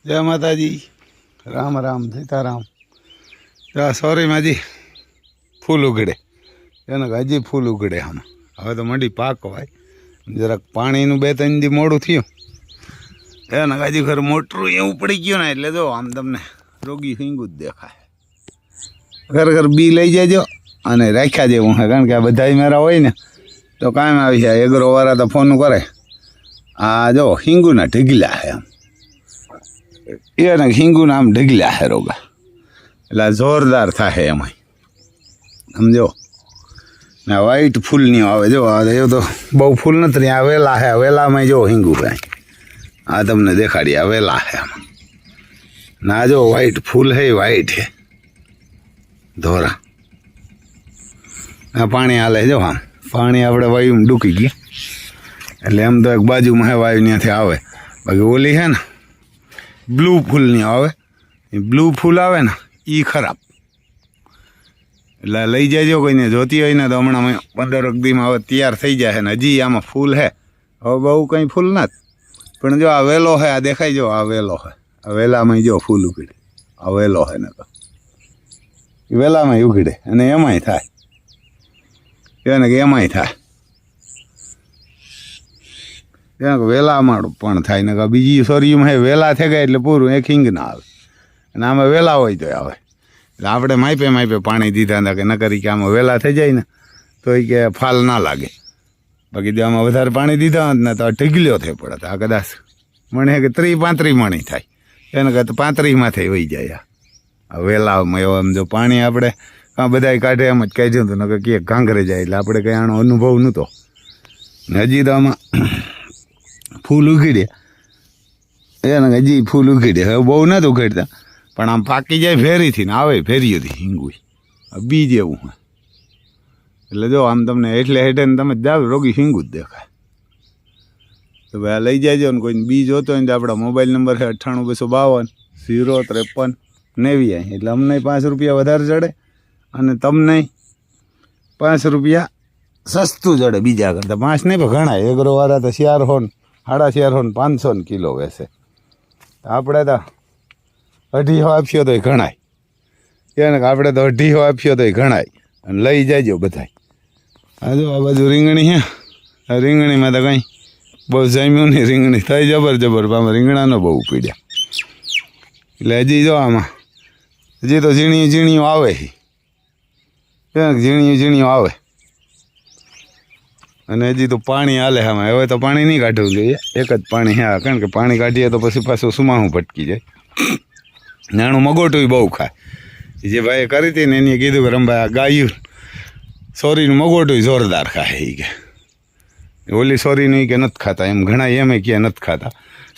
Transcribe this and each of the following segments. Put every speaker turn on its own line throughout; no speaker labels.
जय माता जी। राम राम सीताराम। सॉरी माजी फूल उगड़े हजी फूल उगड़े हम हवे तो मंडी पाक भाई जराक पानी बे तीन दी मोड़ू थी हजी खर मोटरू एवं पड़ी गयो ने एटले जो आम तमने रोगी हिंगू ज देखाय खरेखर बी लई जाजो अने राख्या जेवुं है कारण के आ बधाई मेरा होय ने तो कायम आवी जाय एग्रो वाळा तो फोन करे आ जो हिंगू ना ढगला है ये हिंगू नाम ढगला है रोगा એટલે જોરદાર થાય એમાં સમજો ને વ્હાઈટ ફૂલની આવે જો એ તો બહુ ફૂલ નથી આ વેલા છે વેલામાં જો હિંગુ કાંઈ આ તમને દેખાડી આ વેલા છે આમાં ના જો વ્હાઈટ ફૂલ છે વ્હાઈટ છે ધોરા આ પાણી હાલે જો આમ પાણી આપણે વાયુમાં ડૂકી ગયા એટલે એમ તો એક બાજુમાં હે વાયુ ત્યાંથી આવે બાકી ઓલી છે ને બ્લુ ફૂલની આવે એ બ્લુ ફૂલ આવે ને એ ખરાબ એટલે લઈ જજો કોઈને જોતી હોય ને તો હમણાં 15 દીમાં હવે તૈયાર થઈ જાય ને હજી આમાં ફૂલ છે હવે બહુ કંઈ ફૂલ નથી પણ જો આ વેલો છે આ દેખાય જો આ વેલો છે આ વેલામાં જો ફૂલ ઉગડે આ વેલો છે ને તો એ વેલામાં ઉગડે અને એમાંય થાય એને કે એમાંય થાય ત્યાં વેલામાં પણ થાય ને બીજી સોરીમાં હે વેલા થઈ ગયા એટલે પૂરું એક હિંગ ના આવે અને આમાં વેલા હોય તો આવે એટલે આપણે માપે પાણી દીધા હતા કે ન કરી કે આમાં વેલા થઈ જાય ને તો એ કે ફાલ ના લાગે બાકી જો આમાં વધારે પાણી દીધા હોત ને તો ઢગલ્યો થઈ પડે આ કદાચ મને કે 30-35 મણી થાય એને કહે 35 થઈ વહી જાય આ વેલામાં એવો એમ જો પાણી આપણે બધા કાઢે એમ જ કાઢ્યું હતું ને કે ઘાંઘરે જાય એટલે આપણે કંઈ આનો અનુભવ નહોતો ને હજી તો આમાં ફૂલ ઉઘડ્યા એને હજી ફૂલ ઉઘડ્યા હવે બહુ નથી ઉઘડતા પણ આમ પાકી જાય ફેરીથી ને આવે ફેરીઓથી હિંગુઈ બીજ એવું હોય એટલે જો આમ તમને એટલે હેઠે ને તમે જાવ રોગી હિંગું જ દેખાય તો ભાઈ આ લઈ જાયજો ને કોઈને બીજ હોતો હોય ને તો આપણા મોબાઈલ નંબર છે 9852 053 90 એટલે અમને 5 રૂપિયા વધારે ચડે અને તમને 5 રૂપિયા સસ્તું ચડે બીજા કરતાં 5 નહીં પણ ઘણા એગ્રોવાળા તો 400 450 500 કિલો વેચે આપણે તો 250 આપ્યો તો ઘણાય એને આપણે તો 250 આપ્યો તો ઘણાય અને લઈ જાયજો બધાય આ જો આ બાજુ રીંગણી છે આ રીંગણીમાં તો કંઈ બહુ જામ્યું નહીં રીંગણી થઈ જબર આમાં રીંગણાનો બહુ પીડ્યા એટલે હજી જો આમાં હજી તો ઝીણીઓ આવે ઝીણીઓ આવે અને હજી તો પાણી હાલે આમાં હવે તો પાણી નહીં કાઢવું જોઈએ એક જ પાણી હા કારણ કે પાણી કાઢીએ તો પછી પાછું સુમાહું ભટકી જાય નાનું મગોટું બહુ ખાય જે ભાઈએ કરી હતી ને એને કીધું કે રમભાઈ આ ગાયું સોરીનું મગોટું જોરદાર ખાય એ કે ઓલી સોરીનું કે નથી ખાતા એમ ઘણા એમ કે નથી ખાતા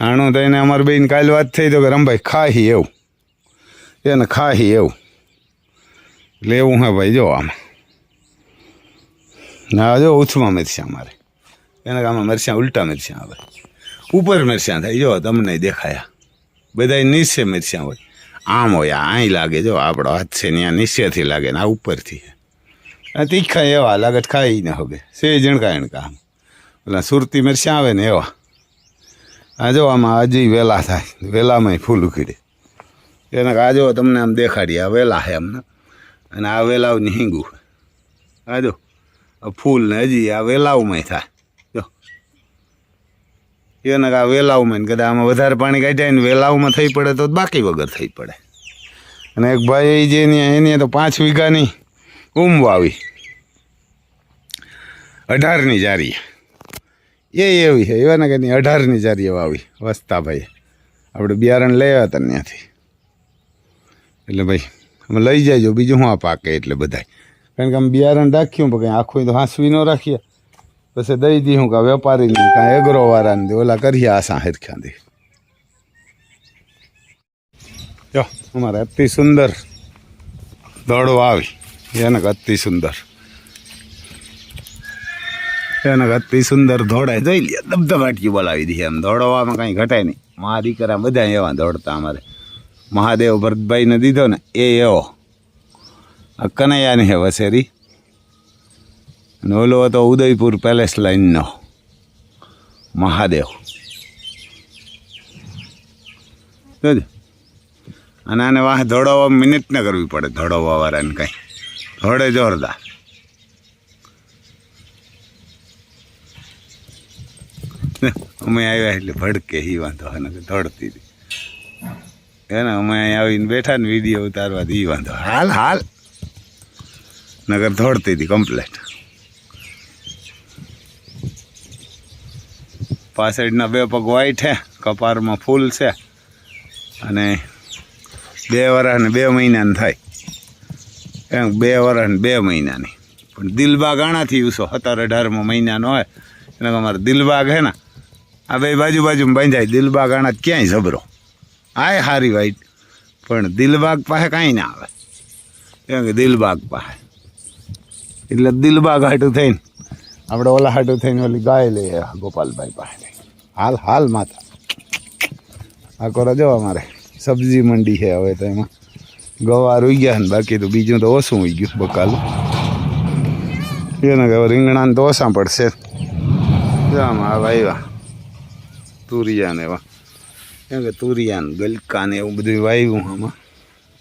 આણું તો એને અમારી બેન કાલે વાત થઈ તો કે રમભાઈ ખાહી એવું એને ખાહી એવું એટલે એવું હા ભાઈ જો આમાં ના જો ઓછમાં મરચાં મારે એના આમાં મરચાં ઉલટા મરચાં આવે ઉપર મરચાં થાય જો તમને દેખાયા બધા નીચે મરચાં હોય આમ હોય અહીં લાગે જો આપણો હાથ છે ત્યાં નીચેથી લાગે ને આ ઉપરથી આ તીખા એવા લાગે ખાઈ ને હવે સે જણકા આમ પેલા સુરતી મરચાં આવે ને એવા આ જો આમાં હજી વેલા થાય વેલામાં ફૂલ ઉખીડે એને આ જો તમને આમ દેખાડીએ આ વેલા છે અમને અને આ વેલાવની હિંગું આ જો ફૂલ ને હજી આ વેલાવમાં થાય જો એને આ વેલાવમાં કદાચ આમાં વધારે પાણી કાઢ્યા ને વેલાવમાં થઈ પડે તો બાકી વગર થઈ પડે અને એક ભાઈ જે એની તો 5 વીઘાની વાવી 18ની જારી એવી છે એવા ને કે 18ની જારી વાવી વસતા ભાઈ આપણે બિયારણ લઈ આવ્યા હતા ત્યાંથી એટલે ભાઈ અમે લઈ જાયજો બીજું શું આ પાકે એટલે બધાય કારણ કે આમ બિયારણ રાખ્યું પણ કંઈ આખું તો હાંસવી ન રાખીએ પછી દઈ દીધું કાં વેપારીને કાં એગ્રોવાળાને દે ઓલા કરીએ આસા હેરખ્યાંથી જો અમારે અતિ સુંદર દોડો આવી એને અતિ સુંદર દોડાય જોઈ લે ધબધબાટકી બોલાવી દઈએ એમ દોડવામાં કાંઈ ઘટાય નહીં મા દીકરા બધા એવા દોડતા અમારે મહાદેવ ભરતભાઈને દીધો ને એ એવો કનૈયાની હે વસેરી અને ઓલો હતો ઉદયપુર પેલેસ લાઈનનો મહાદેવ જોજો. અને આને વાહ ધોડાવવા મિનિટ ન કરવી પડે, ધોડાવવા વાળાને કાંઈ ધોડે જોરદાર. અમે આવ્યા એટલે ભડકે એ વાંધો અને દોડતી હતી એને. અમે અહીંયા આવીને બેઠા ને વિડીયો ઉતારવા એ વાંધો હાલ હાલ નગર દોડતી હતી કમ્પ્લેટ. પાછળના 2 પગ વાઈટ છે, કપારમાં ફૂલ છે અને 2 વર્ષ ને 2 મહિનાની થાય એમ. 2 વર્ષ ને 2 મહિનાની. પણ દિલબાગ આણાથી ઉસો 17-18 મહિનાનો હોય એને અમારે દિલબાગ હે ને આ 2 બાજુમાં બાંધાય. દિલબાગ આણા ક્યાંય જબરો આય હારી વાઈટ, પણ દિલબાગ પાસે કાંઈ ના આવે કેમ કે દિલબાગ પાસે એટલે દિલબાગ હાટું થઈને આપણે ઓલા હાટું થઈને ઓલી ગાય લઈએ ગોપાલભાઈ પાસે. હાલ હાલ માતા આ કોરા જો અમારે સબ્જી મંડી છે હવે તો એમાં ગવાર ઉઈ ગયા ને, બાકી તો બીજું તો ઓછું ઉઈ ગયું બકાલું. એને કે રીંગણાને તો ઓછા પડશે. આમાં વાવ્યા તુરિયા ને એવા કેમ કે તુરિયા ને ગલકા ને એવું બધું વાવ્યું આમાં.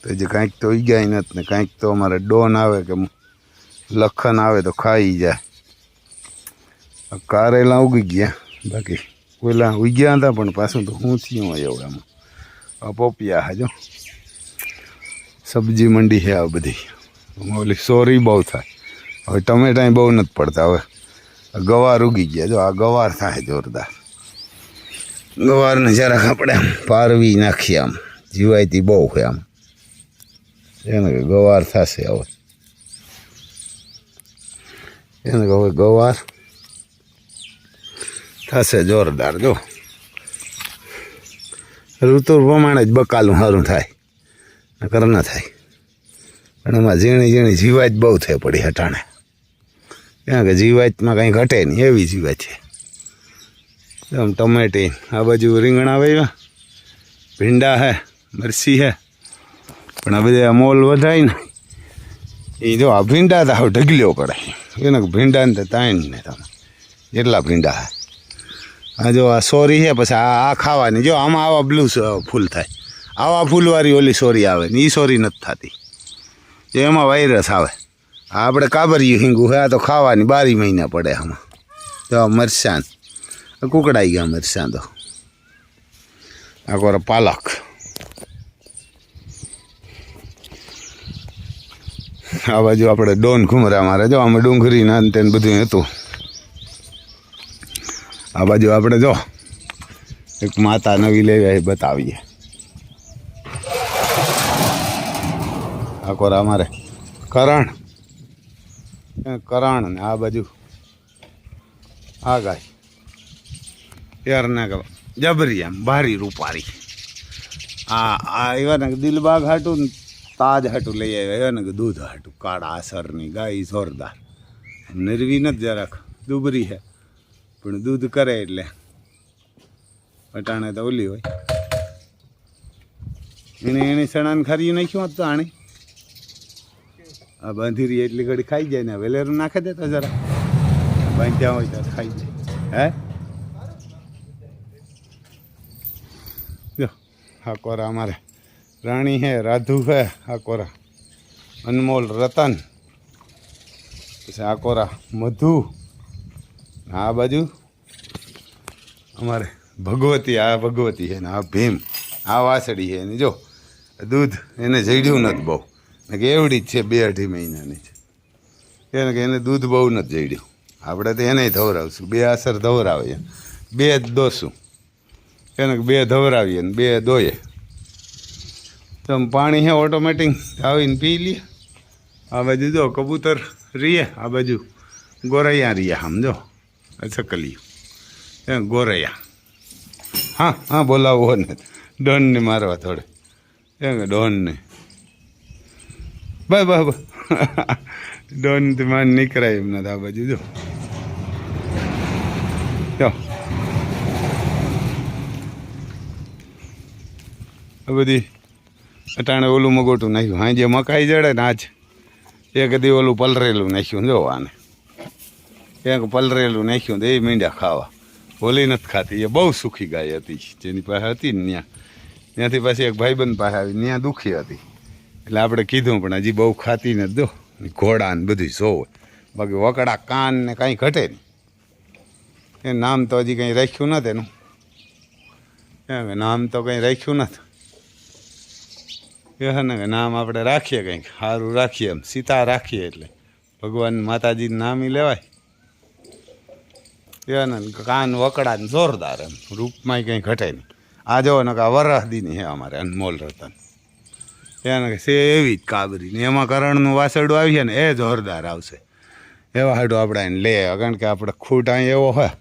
તો જે કાંઈક તો ઉઈ ગયા નથી ને કાંઈક તો અમારે ડોન આવે કે લખન આવે તો ખાઈ જાય. કારેલા ઉગી ગયા, બાકી ઓલા ઉઈ ગયા હતા પણ પાછું તો હું થયું એવું એમાં. પોપિયા હાજો સબ્જી મંડી છે આ બધી. ઓલી સોરી બહુ થાય હવે, ટમેટા બહુ નથી પડતા હવે. ગવાર ઉગી ગયા જો, આ ગવાર થાય જોરદાર. ગવારને જરાક આપણે આમ પારવી નાખીએ, આમ જીવાયતી બહુ છે આમ. એને કે ગવાર થશે હવે, એને કે હવે ગવાર થશે જોરદાર. જો ઋતુ પ્રમાણે જ બકાલું સારું થાય નકર ન થાય. પણ એમાં ઝીણી ઝીણી જીવાત બહુ થઈ પડી હટાણે, કારણ કે જીવાતમાં કંઈ ઘટે નહીં એવી જીવાત છે. આમ ટમેટી આ બાજુ રીંગણા વાવ્યા, ભીંડા હે, મરસી હે, પણ આ બધા મોલ વધાય ને એ જો આ ભીંડા તો હવે ઢગલ્યો કરે એને. ભીંડાને તો તાણ ને તમે જેટલા ભીંડા હે. આ જો આ સોરી છે, પછી આ ખાવાની. જો આમાં આવા બ્લુ ફૂલ થાય, આવા ફૂલવાળી ઓલી સોરી આવે ને એ સોરી નથી થતી, એમાં વાયરસ આવે. આ આપણે કાબરિયું હિંગું છે, આ તો ખાવાની 12 મહિના પડે આમાં. જો મરચાં કુકડાઈ ગયા મરચાં તો. આ કોરા પાલક, આ બાજુ આપણે ડોન ઘુમરા મારે. જો આમાં ડુંગળી ના તેને બધું હતું. આ બાજુ આપણે જો એક માતા નવી લેવી એ બતાવીએ. આ કોરા અમારે કરણ ને આ બાજુ આ ગાય યારના જબરી આમ ભારી રૂપારી. આ એવા ને દિલબાગ હાટું ને તાજ હાટું લઈ આવ્યા. એવા ને દૂધ હાટું કાળા અસરની ગાય જોરદાર. નિરવી નથી જરાક દુબરી છે પણ દૂધ કરે એટલે પટાણે તો ઓલી હોય. એને સણાને ખારી નાખ્યું હોત તો આણે આ બાંધી રહી એટલી ઘડી ખાઈ જાય ને. વેલેરું નાખે દે તો જરા બાંધ્યા હોય તો ખાઈ જાય. હે જો આ કોરા અમારે રાણી હે, રાધુ હે, આ કોરા અનમોલ રતન, પછી આ કોરા મધુ, આ બાજુ અમારે ભગવતી. આ ભગવતી છે ને આ ભીમ, આ વાસળી છે ને. જો દૂધ એને જડ્યું નથી બહુ ને કે એવડી જ છે, 2-2.5 મહિનાની છે. એને કે એને દૂધ બહુ નથી જડ્યું. આપણે તો એને ધવરાવશું, 2 અસર ધવરાવીએ, 2 જ દોશું. એને 2 ધવરાવીએ ને 2 દોઈએ. તો પાણી છે ઓટોમેટિક આવીને પી લઈએ. આ બાજુ જો કબૂતર રીએ, આ બાજુ ગોરૈયા રીયા. સમજો ચકલિયું એ ગોરૈયા. હા હા બોલાવો ને ડોનને મારવા થોડે એમ કે ડોનને બસ ડોનથી માન નીકળાય એમ નથી. આ બાજુ જો આ બધી અટાણે ઓલું મગોટું નાખ્યું. હા જે મકાઈ જડે ને આજ એક દી ઓલું પલરેલું નાખ્યું. જો આને એક પલરેલું નાખ્યું તો એ મીંડ્યા ખાવા. ઓલી નથી ખાતી, એ બહુ સુખી ગાય હતી જેની પાસે હતી ને ત્યાં ત્યાંથી પાછી એક ભાઈબંધ પાસે આવી, ત્યાં દુખી હતી એટલે આપણે કીધું, પણ હજી બહુ ખાતી ને દો ઘોડા ને બધું જોવે, બાકી વકડા કાન ને કાંઈ ઘટે નહીં. એ નામ તો હજી કંઈ રાખ્યું નથી એનું, એમ નામ તો કંઈ રાખ્યું નથી. એ ને કે નામ આપણે રાખીએ કંઈક સારું રાખીએ, એમ સીતા રાખીએ એટલે ભગવાન માતાજીનું નામ ય લેવાય. એ ને કાન વકડા ને જોરદાર, એમ રૂપમાં કંઈ ઘટે નહીં. આ જો ને આ વરહદીની છે અમારે અનમોલ રતન, એને છે એવી જ કાબરી ને એમાં કરણનું વાસરડું આવીએ ને એ જોરદાર આવશે. એવા હાડું આપણે એને લે, કારણ કે આપણે ખૂટ અહીં એવો હોય.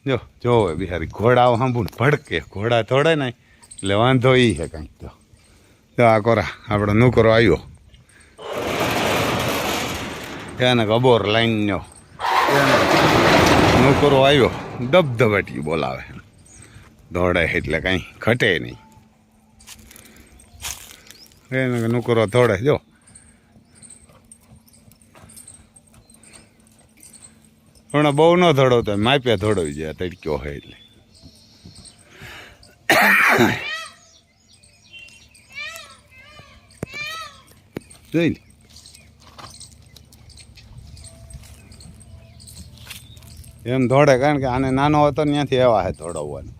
જો જોવે બિહારી ઘોડાઓ સાંભળું ભડકે, ઘોડા થોડે ને એટલે વાંધો એ છે કંઈક. તો આ કોરા આપણો નુકરો આવ્યો, એને ગબોર લાઈનનો નુકરો આવ્યો, ધબધબાટી બોલાવે, દોડે એટલે કાંઈ ઘટે નહીં. એને નુકરો દોડે, જો પણ બહુ ન દોડવતો, માપ્યા દોડવી જાય, તડક્યો હોય એટલે. જોઈ ને એમ દોડે, કારણ કે આને નાનો હતો ને ત્યાંથી એવા હે દોડવવાનો.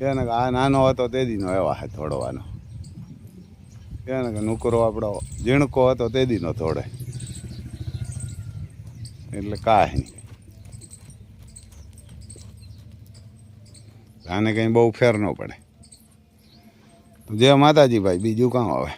એને કે આ નાનો હતો તે દીનો એવા હે દોડવાનો. એને કે નુકરો આપણો ઝીણકો હતો તે દીનો દોડે, એટલે કાંઈ નહીં. આને કંઈ બહુ ફેર ન પડે. જય માતાજી ભાઈ, બીજું કામ આવે.